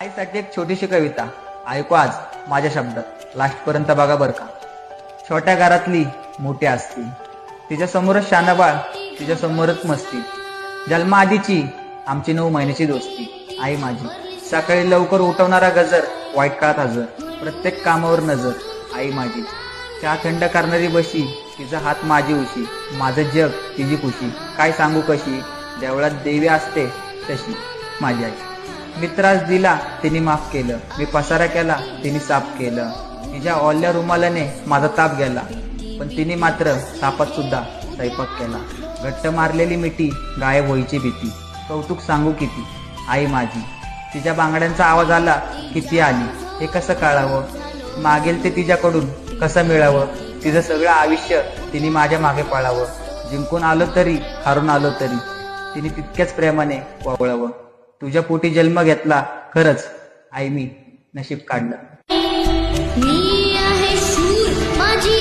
आईसाठी एक छोटीशी कविता ऐकू आज माझ्या शब्दात लास्ट पर्यंत बघा बर का। छोट्या घरातली मोठी असती, तिच्या समोरच शानाबाळ, तिच्या समोरच मस्ती, जन्मा आधीची आमची 9 महिन्याची दोस्ती। आई माझी सकाळी लवकर उठवणारा गजर, वाईट काळात हजर, प्रत्येक कामावर नजर। आई माझी चहा थंड करणारी बशी, तिचा हात माझी उशी, माझं जग तिची खुशी, काय सांगू कशी, देवळात देवी असते तशी माझी आई। मी त्रास दिला तिने माफ केलं, मी पसारा केला तिने साफ केलं, तिच्या ओल्या रुमालाने माझा ताप गेला, पण तिने मात्र तापात सुद्धा स्वयंपाक केला। घट्ट मारलेली मिठी, गायब व्हायची भीती, कौतुक सांगू किती आई माझी। तिच्या बांगड्यांचा आवाज आला किती आली, हे कसं कळावं, मागेल ते तिच्याकडून कसं मिळावं, तिचं सगळं आयुष्य तिने माझ्या मागे पळावं, जिंकून आलो तरी हारून आलो तरी तिने तितक्याच प्रेमाने वळवं। तुझ्या पोटी जन्म घेतला खरंच आई, मी नशीब काढलं। मी आहे सूर, माझी